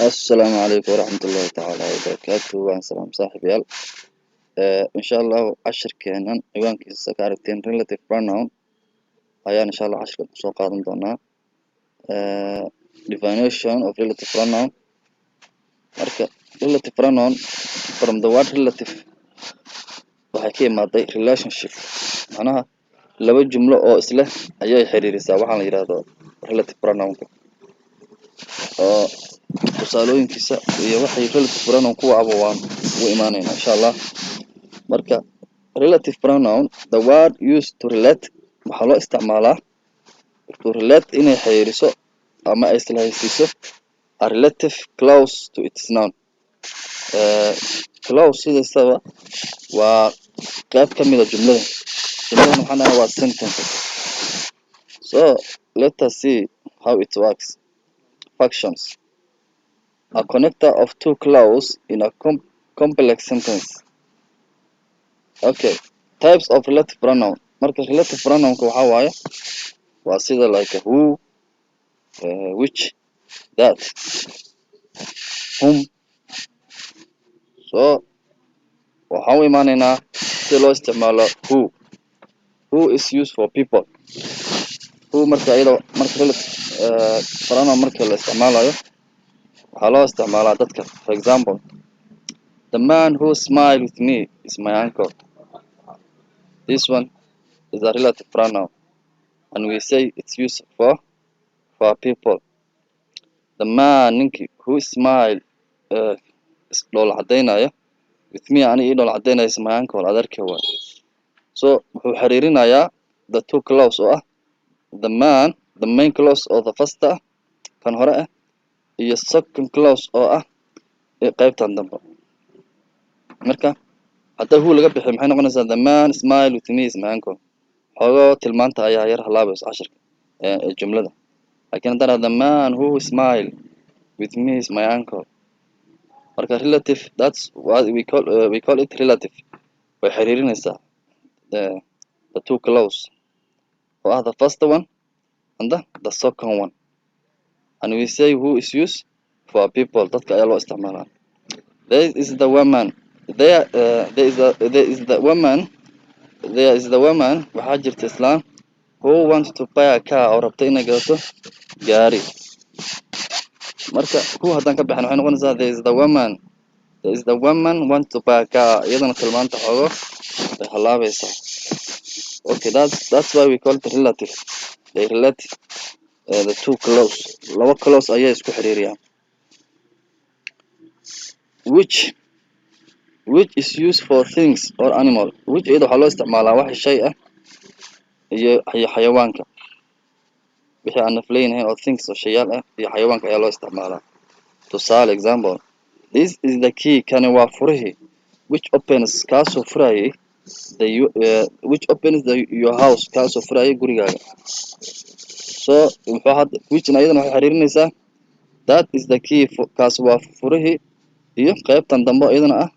السلام عليكم ورحمة الله تعالى وبركاته وعن سلام صاحب يال إن شاء الله عشر كينان عوان كيسا كاركتين relative pronoun أيان إن شاء الله عشر كيسا قادم دونا definition of relative pronoun marka relative pronoun from the word relative waxay ka imaaday relationship macnaha laba jumlo oo isla ayay xiriirisaa waxaan la yiraahdo relative pronounka oo tusaalooyinkiisa iyo waxay relative pronoun kuwa aba waan u imaanayna insha Allah marka relative pronoun the word used to relate waxaa loo isticmaalaa to relate inay xiriiriso ama ay isla haysiiso a relative close to its noun close sidaasaba waa qayb ka mid ah jumlada waxaan waa sentence so let us see how it works functions a connector of two clause in a complex sentence. Okay, types of relative pronoun marka relative pronoun waxa waaye waa sida like who which that whom so waxaan u imaanaynaa si loo isticmaalo who is used for people who marka iyadoo marka relative pronoun marka la isticmaalayo waxaa loo isticmaalaa dadka for example the man who smiled with me is my uncle. This one is a relative pronoun and we say it's used for people. The man who smiled dhoola cadeynaya with me ani ii dhoola cadeynaya is my uncle adeerkay waay so wuxuu xiriirinayaa the two clause oo ah the man the main clause oo the first ah kan hore ah iyo second clause oo ah qaybtan dambe marka hadda who laga bixiyo maxay noqonaysaa the man smiled with me is my uncle xogo tilmaanta ayaa yar halaabayso cashirka jumlada laakiin haddana the man who smiled with me is my uncle marka relative that's what we call it relative way xiriirinaysaa the two clause oo ah the first one and the second one and we say who is used for people dadka ayaa loo isticmaalaa there is the woman there is the woman waxaa jirta islaan who wants to buy a car oo rabta inay gadato gaari marka who haddaan ka bixin waxay noqonaysaa there is the woman wants to buy a car iyadana tilmaanta xogo way halaabaysaa okay that's why we call it relative they relate the two clause laba clause ayay isku xiriiriyaan which is used for things or animal which iyada waxaa loo isticmaalaa wax shay ah iyo xayawaanka wixii aan nafleeyahay oo things oo shayaal ah iyo xayawaanka ayaa loo isticmaalaa tusaale example this is the key kani waa furihii which opens kaasoo furayay which opens your house kaasoo furayay gurigaaga so wuxuu hadda which iyadana waxay xiriirinaysaa that is the key kaas waa furihii iyo qaybtan dambe iyadana ah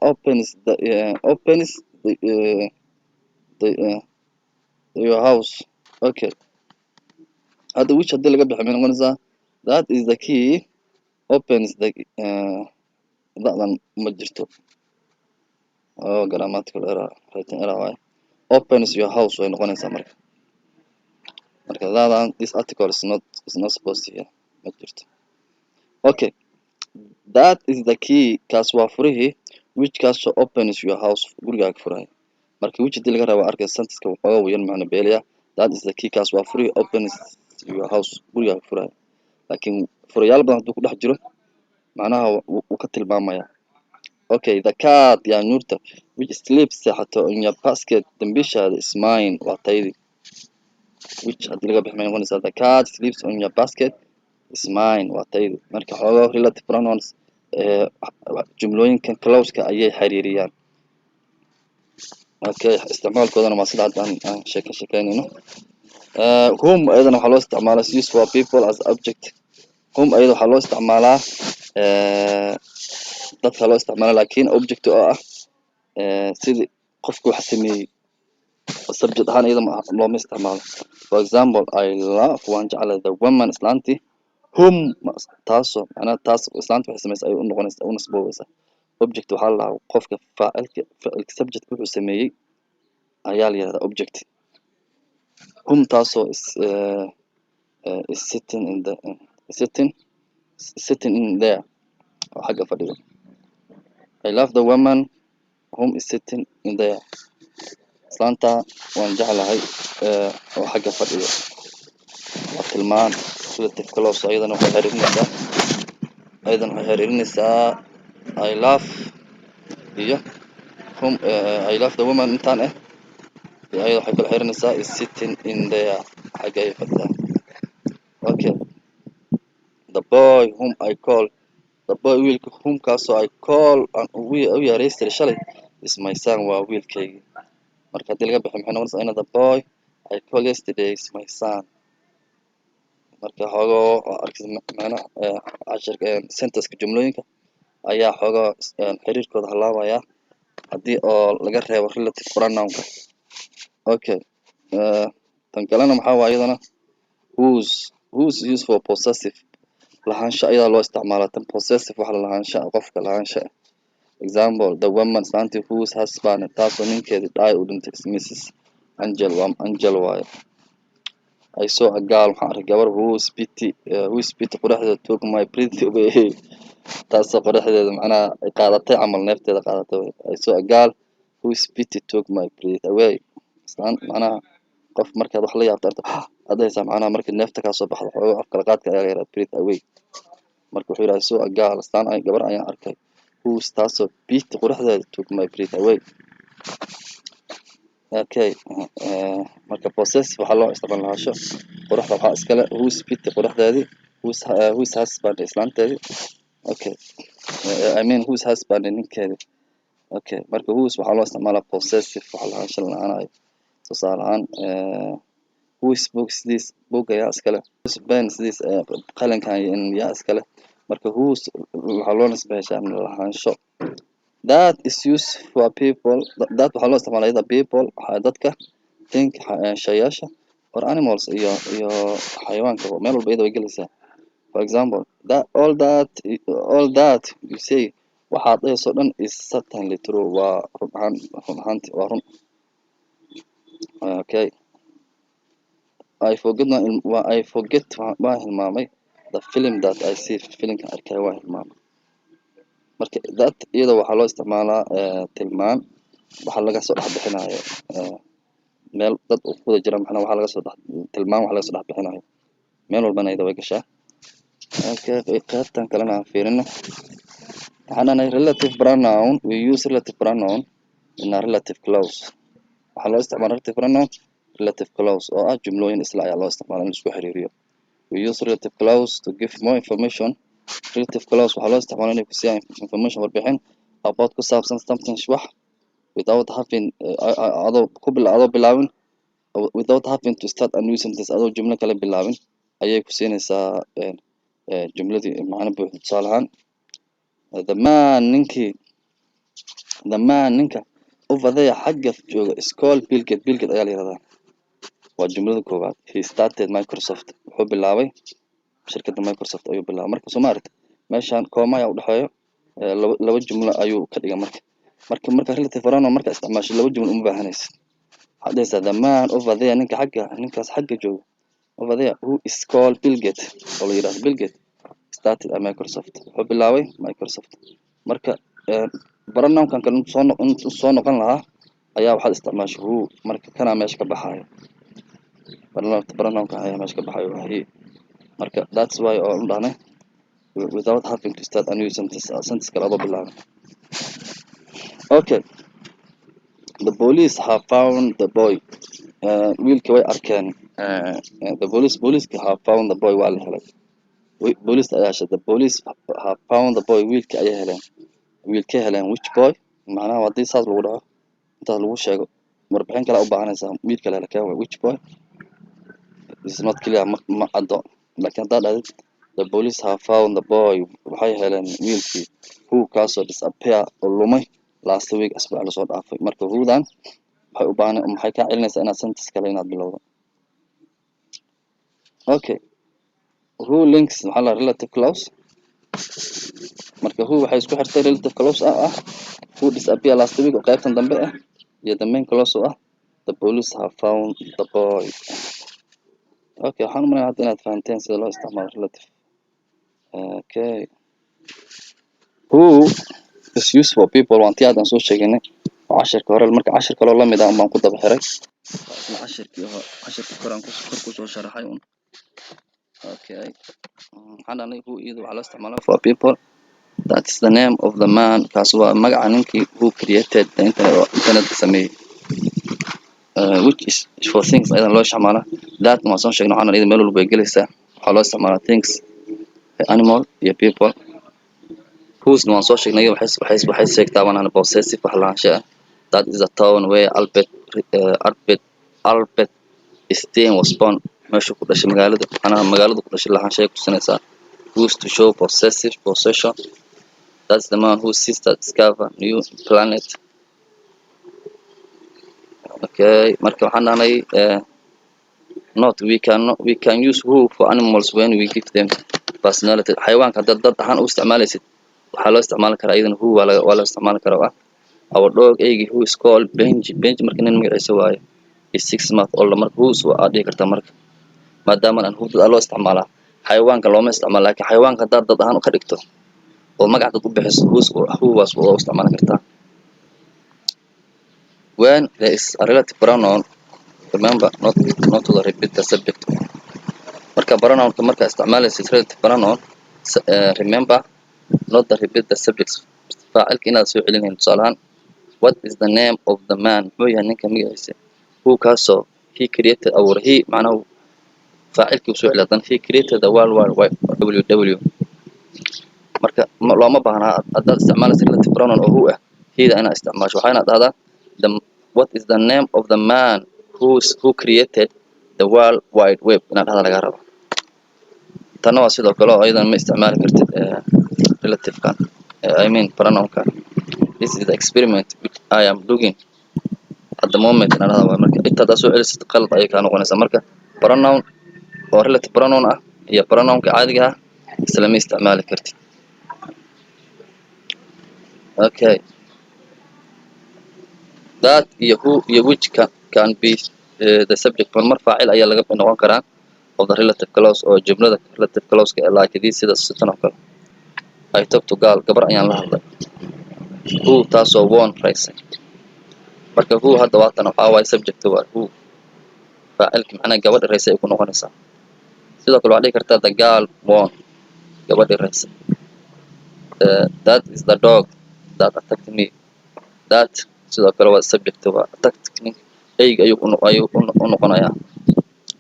opens your house okay hadda which haddii laga bixi may noqonaysaa that is the key opens the dadan ma jirto grammatical error writing error waaye opens your house way noqonaysaa marka dadan this article is not supposed to here ma jirto okay that is the key kaas waa furihii which kaasoo opens your house gurigaaga furaya marka which haddii laga rabo arkay sentence-ka waxooga weyan macna beelaya that is the key kaas waa furihii opens your house gurigaaga furaya laakiin furayaal badan hadduu ku dhex jiro macnaha wuu ka tilmaamaya okay the cat yaa nuurta which sleeps seexato in your basket dambishaada is mine waa taydi which haddii laga bixi may noqonaysaa the cat sleeps on your basket is mine waa taydi marka xoogaa relative pronouns jumlooyinkan clause-ka ayay xiriiriyaan okay isticmaalkoodana waa sida hadda aan sheekaynayno whom ayadana waxaa loo isticmaalaa use for people as object whom ayada waxaa loo isticmaalaa dadka loo isticmaalaa laakiin object oo ah sidii qofku wax sameeyey subject ahaan iyada looma isticmaalo for example I love waan jeclahay the woman islaantii whom taasoo macnaha taas islaanta waxay samaysa ay u noqonaysa u nasboobaysa object waxaa la dhahaa qofka ficilka subject wuxuu sameeyey ayaa la yihahdaa object whom taasoo is sitting in the sitting in there oo xagga fadhido I love the woman whom is sitting in there islaanta waan jeclahay oo xagga fadhido waa tilmaan relative clause ayadana waxay xiriirinaysaa I love iyo whom I love the woman intaan ayada waxay kala xiriirinaysaa is sitting in there xagga ay fadhidaa okay the boy whom I call the boy wiilka whom kaasoo I call aan u yaaraystay shalay is my son waa wiilkaygi marka haddii laga bixi maxay noqonaysaa ina the boy I call yesterday is my son marka xoogoo arkis macnaha cashirka sentenceska jumlooyinka ayaa xoogoo xiriirkooda halaabaya haddii oo laga reebo relative pronounka okay tan kalena maxaa waaye iyadana whose used for possessive lahaansha ayadaa loo isticmaalaa tan possessive waxa lahaansha qofka lahaansha example the woman islaantii whose husband taasoo ninkeedii die u dhintay Mrs Angel waaye I saw a girl waxaan arkay gabar whose pity qoraxdeeda took my breath away taasoo qoraxdeeda macnaha ay qaadatay camal neefteeda qaadatay I saw a girl whose pity took my breath away islaan macnaha qof markaad wax la yaabto adaysaa macnaha markii neefta kaa soo baxdo xoogo afkala qaadka ayaa la yihahdaa breath away marka wuxuu yidhaha I saw a girl islaan ay gabar ayaan arkay whose taasoo pity qoraxdeeda took my breath away okay marka possessive waxaa loo isticmaal lahaansho qoraxda waxaa iskale whose pity qoraxdeedii whose husband islaanteedii okay I mean whose husband ninkeedii okay marka whose waxaa loo isticmaalaa possessive waxa lahaansho la-aanayo tusaale ahaan whose books this book ayaa iskale whose pen this qalinkan yaa iskale marka whose waxaa loo nisbeeshaa lahaansho that is used for people that waxaa loo isticmaalaa people dadka think shayasha or animals iyo xayawaanka meel walba iyada way gelaysaa for example all that you say waxaad dhahayso dhan is certainly true waa run ahaanti waa run okay I forget waan hilmaamay the film that I see filimkan arkay waan hilmaamay marka that iyada waxaa loo isticmaalaa tilmaan waxa laga soo dhex bixinayo meel dad u wada jira maxna waxa laga soo dhex tilmaan waxa laga soo dhex bixinayo meel walbana iyada way gashaa okay qaybtan kalena aan fiirino waxaan relative pronoun we use relative pronoun in a relative clause waxaa loo isticmaalaa relative pronoun relative clause oo ah jumlooyin isla ayaa loo isticmaalaa in isku xiriiriyo we use relative clause to give more information relative clause waxaa loo isticmaalaa inay ku siiyaan information warbixin about ku saabsan something wax without having adoo bilaabin without having to start a new sentence adoo jumlo kale bilaabin ayay ku siinaysaa jumladii macno buuxda tusaale ahaan the man ninka over there xagga jooga is called Bill Gates ayaa la yihahdaa waa jumlada koowaad he started Microsoft wuxuu bilaabay shirkadda Microsoft ayuu bilaabay marka soo maaragtay meeshaan kooma ayaa u dhexeeyo laba jumlo ayuu ka dhigay marka relative pronoun marka isticmaasho laba jumlo uma baahanaysid waxaad dhahaysaa the man over there ninkaas xagga jooga over there who is called Bill Gates oo la yidhahdo Bill Gates started at Microsoft wuxuu bilaabay Microsoft marka pronounkan kan soo noqon lahaa ayaa waxaad isticmaashay who marka kana meesha ka baxayo pronounkan ayaa meesha ka baxayo waa he marka that's why oo u dhahnay without having to start a new sentence kale adoo bilaabay okay the police have found the boy wiilka way arkeen the police have found the boy waa la helay police ayaa heshay the police have found the boy wiilka ayay heleen wiilkay heleen which boy macnaha haddii saas lagu dhaco intaas lagu sheego warbixin kale u baahanaysaa wiilka la helay kee which boy is not clear ma caddo laakiin haddaad dhahdid the police have found the boy waxay heleen wiilkii who kaasoo disappear oo lumay last week asbuuc lasoo dhaafay marka whodan maxay kaa celinaysaa inaad sentence kale inaad bilowdo okay who links maxaa la relative clause marka who waxay isku xirtay relative clause who disappear last week oo qaybtan dambe iyo the main clause oo the police have found the boy. Okay, waxaan u maleynayaa hadda inaad fahanteen sida loo isticmaalo relative. Okay, who is used for people waan tii haddaan soo sheegnay oo cashirka hore marka cashir kaloo la mid baan ku daba xiray isla cashirka koraan kor kusoo sharaxay un. Okay, waxaan dhahnay who iyada waxaa loo isticmaalaa for people. That's the name of the man kaas waa magaca ninkii who created the internet sameeyey. Which is for things aydan loo isticmaalaa that waan soo sheegnay waxaan iyada meel walba ay gelaysaa waxaa loo isticmaalaa things animal iyo people. Whose waan soo sheegnay waxay sheegtaa waan possessive wax lahaansho ah. That is a town where Albert Einstein was born. meesha ku dhashay magaalada ku dhashay lahaansho ay kusinaysaa. Whose to show possession. That's the man whose sister discover new planet. Okay, marka waxaan dhahnay not we can use who for animals when we give them personality. xayawaanka dad ahaan u isticmaalaysid waxaa loo isticmaali karaa iyadan who waa loo isticmaali karaa. Our dog egg who is called Benji marka nin magaciisa waaye is 6 months old marka whose waa aad dhihi kartaa marka maadaama aan who dad loo isticmaalaa xayawaanka looma isticmaalo laakiin xayawaanka dad ahaan u ka dhigto oo magac dad u bixiso who was oo isticmaali kartaa. When there is a relative pronoun remember not to repeat the subject. marka pronounka marka isticmaalaysid relative pronoun remember not to repeat the subject. faacilka inaad soo celinayn tusaalahaan what is the name of the man muxuu yahay ninka magaciisa who kaasoo he created our he macnahu faacilkii soo celiya dan he created the world wide www. marka looma baahnaa haddaad isticmaalaysid relative pronoun oo who hida inaad isticmaasho waxayna dhahdaa what is the name of the man who created the world wide web inaad dhahda laga rabo. tanna waa sidoo kale oo aydan ma isticmaali kartid relative kan I mean pronoun kan. This is the experiment which I am doing at the moment inaad dhahda waa marka inta haddaad soo celisid qalad ayay kaa noqonaysaa marka pronoun oo relative pronoun iyo pronounka caadiga isla ma isticmaali kartid. Okay, that iyo who iyo which can be the subject mar faacil ayaa laga noqon karaa of the relative clause oo jumlada relative clause ka like this sida sidan oo kale. I talk to girl gabar ayaan la hadlay who taasoo won raisay marka who hadda waatan waxaa waaye subject waa who faacilka macnaha gabadha raisay ay ku noqonaysaa. sidoo kale waxaad dhihi kartaa the girl won gabadhi raisay. That is the dog that attacked me. That sidoo kale waa subject waa attacked eyg ayuu u noqonayaa.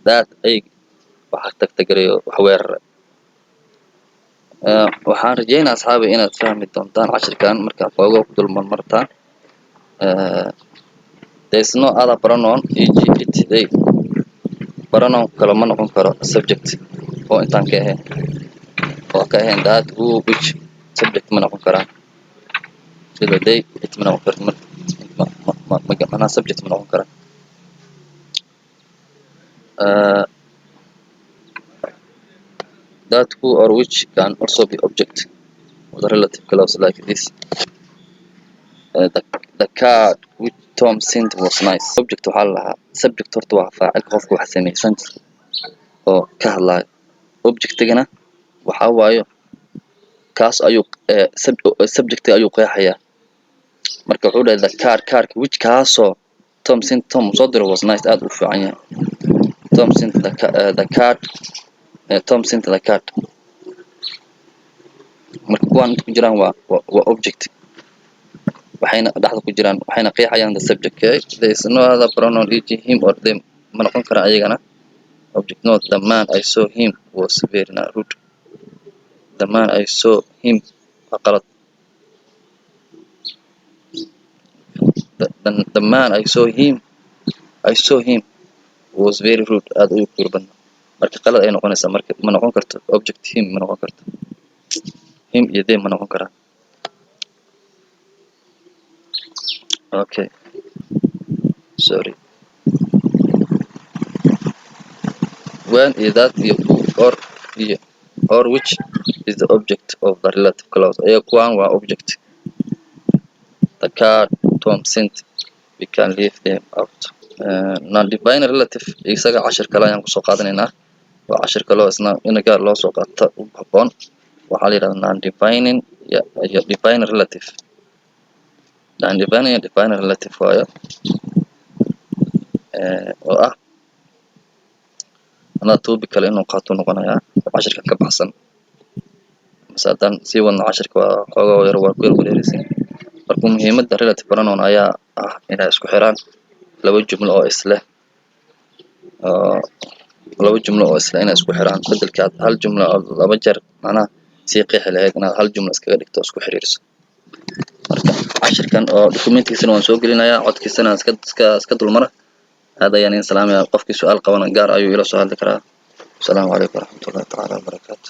That eyg waxa tagtagareeyo wax weeraray. waxaan rajeynaa asxaabi inaad fahmi doontaan cashirkan markaa foogo ku dul marmartaan. There is no other pronoun e.g. it they pronoun kale ma noqon karo subject oo intaan ka ahayn oo ka ahayn that who which subject ma noqon karaan sida they it ma noqon karto mana subject ma noqon karaan. That who or which can also be object of the relative clause like this. The card which Tom sent was nice. Object waxaa la lahaa subject horta waa faacilka qofka wax samaysan oo ka hadlaya. Objectigana waxaa waayo kaas ayuu subjectiga ayuu qeexayaa. marka wuxuu dhahay the card which kaasoo Tom soo diray was nice aad u fiican yahay. Tom sent the card Tom sent the card. marka kuwaan inta ku jiraan waa object waxayna dhaxda ku jiraan waxayna qeexayaan the subject. There is no other pronoun e.g. him or them ma noqon kara ayagana object. Note the man I saw him was very rude. The man I saw him qalad. The man I saw him was very rude aad ayuu ku yirban marka qalad ay noqonaysaa marka ma noqon karto object him ma noqon karto him iyo them ma noqon karaan. Okay, sorry. When iyo that iyo who or iyo or which is the object of the relative clause. Ayaa kuwan waa object. The car Tom sent, we can leave them out. Non-defined relative isaga cashir kale ayaan kusoo qaadanaynaa. waa cashir kale oo isna in gaar loo soo qaato u habboon. waxaa la yidhahdaa non-defining iyo defined relative. Non-defining iyo defined relative waayo oo ah anaa topic kale inuu qaato noqonayaa cashirka ka baxsan. bas haddaan sii wadno cashirka waa xoogaa yar waa ku yar wareeraysan. marka muhiimadda relative pronoun ayaa ah inay isku xiraan laba jumlo oo isleh laba jumlo oo isla inay isku xiraan bedelka aad hal jumlo oo laba jeer macnaha sii qeexi lahayd inaad hal jumlo iskaga dhigto isku xiriiriso. marka cashirkan oo documentkiisana waan soo gelinayaa codkiisana iska dulmara. هذا يعني سلام يا قفكي سؤال قوانا قار أيو إلى سؤال ذكرى. السلام عليكم ورحمة الله تعالى وبركاته.